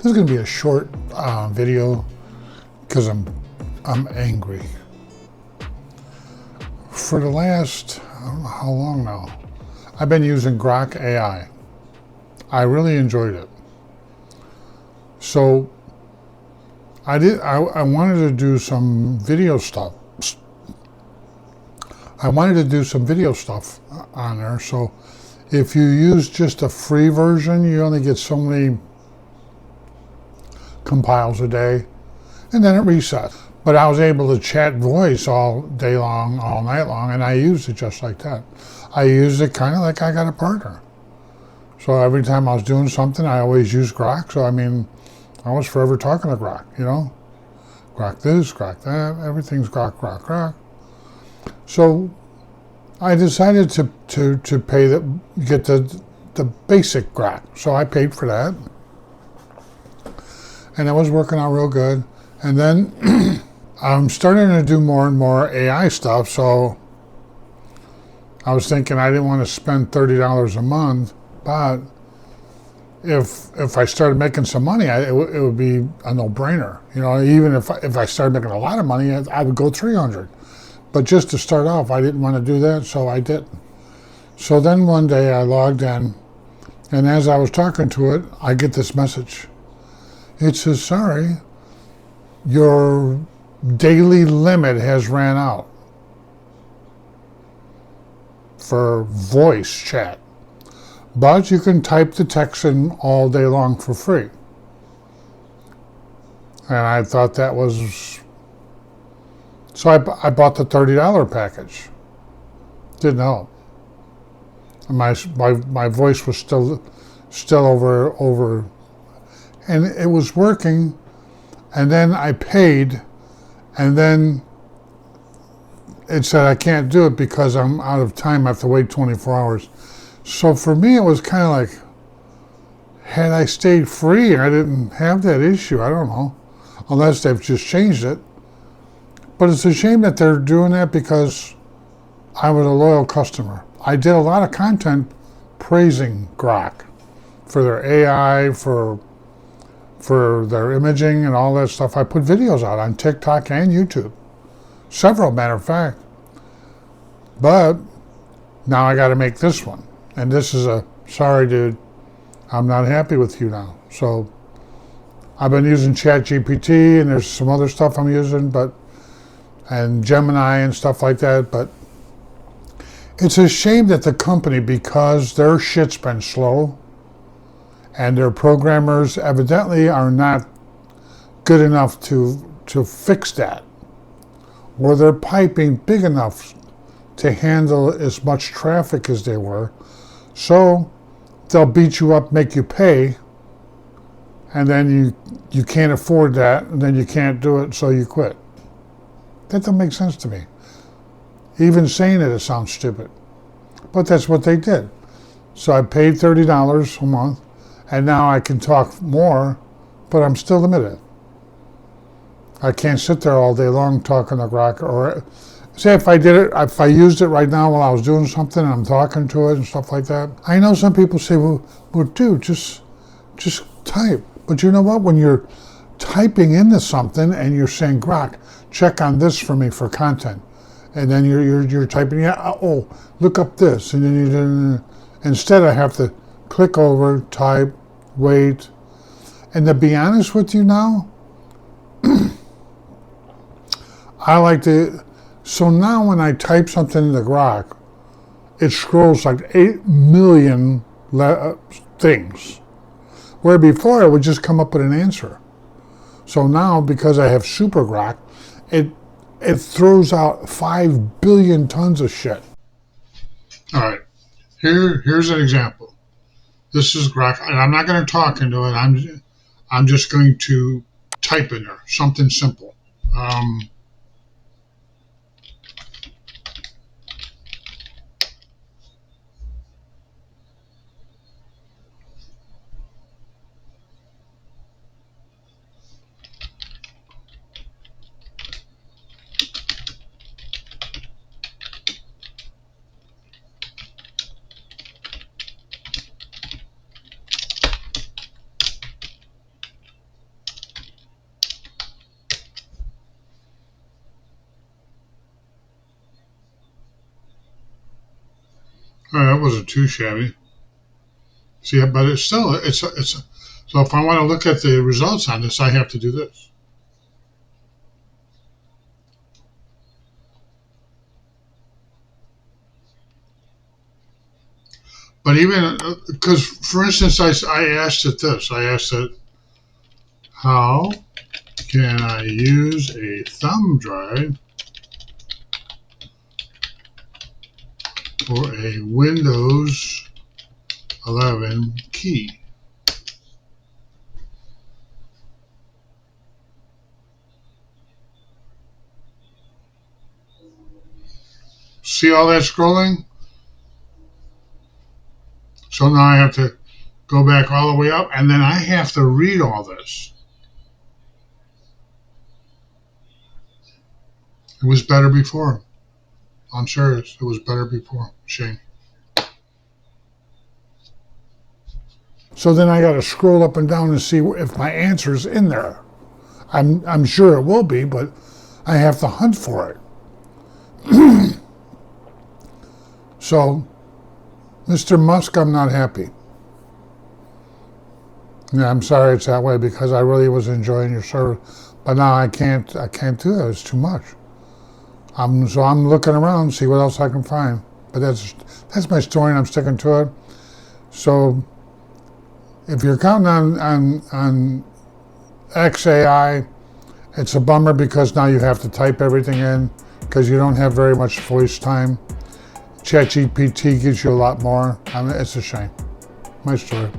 This is going to be a short video because I'm angry. For the last, I don't know how long now, I've been using Grok AI. I really enjoyed it. So I wanted to do some video stuff. I wanted to do some video stuff on there. So if you use just a free version, you only get so many compiles a day, and then it resets. But I was able to chat voice all day long, all night long, and I used it just like that. I used it kind of like I got a partner. So every time I was doing something, I always used Grok. So I mean, I was forever talking to Grok, you know? Grok this, Grok that, everything's Grok, Grok, Grok. So I decided to get the basic Grok. So I paid for that. And it was working out real good. And then I'm starting to do more and more AI stuff. So I was thinking I didn't want to spend $30 a month, but if I started making some money, it would be a no-brainer. You know, even if I started making a lot of money, I would go $300. But just to start off, I didn't want to do that, so I didn't. So then one day I logged in, and as I was talking to it, I get this message. It says, sorry, your daily limit has ran out for voice chat. But you can type the text in all day long for free. And I thought that was... So I bought the $30 package. Didn't help. My voice was still over, and it was working. And then I paid, and then it said I can't do it because I'm out of time. I have to wait 24 hours. So for me, it was kind of like, had I stayed free, I didn't have that issue. I don't know, unless they've just changed it. But it's a shame that they're doing that because I was a loyal customer. I did a lot of content praising Grok for their AI, for their imaging and all that stuff. I put videos out on TikTok and YouTube. Several, matter of fact. But now I got to make this one. And this is a, sorry dude, I'm not happy with you now. So I've been using ChatGPT, and there's some other stuff I'm using, and Gemini and stuff like that, but it's a shame that the company, because their shit's been slow and their programmers evidently are not good enough to fix that, or they're piping big enough to handle as much traffic as they were. So they'll beat you up, make you pay, and then you can't afford that, and then you can't do it, so you quit. That doesn't make sense to me. Even saying it sounds stupid. But that's what they did. So I paid $30 a month, and now I can talk more, but I'm still limited. I can't sit there all day long talking to Grok. Or say if I used it right now while I was doing something and I'm talking to it and stuff like that. I know some people say, well dude, just type. But you know what? When you're typing into something and you're saying, Grok, check on this for me for content, and then you're typing, look up this, and then instead I have to click over, type, wait. And to be honest with you now, I like to. So now when I type something into Grok, it scrolls like 8 million things, where before it would just come up with an answer. So now, because I have Super Grok, it throws out 5 billion tons of shit. All right, here's an example. This is Grok, and I'm not going to talk into it. I'm just going to type in there something simple. wasn't too shabby. See, but it's still so if I want to look at the results on this, I have to do this. But even because, for instance, I asked it this. I asked it, how can I use a thumb drive for a Windows 11 key? See all that scrolling? So now I have to go back all the way up, and then I have to read all this. It was better before. I'm serious. It was better before. Shame. So then I got to scroll up and down and see if my answer's in there. I'm sure it will be, but I have to hunt for it. So, Mr. Musk, I'm not happy. Yeah, I'm sorry it's that way because I really was enjoying your service, but now I can't do that. It's too much. So I'm looking around to see what else I can find. But that's my story, and I'm sticking to it. So if you're counting on XAI, it's a bummer because now you have to type everything in because you don't have very much voice time. ChatGPT gives you a lot more. It's a shame. My story.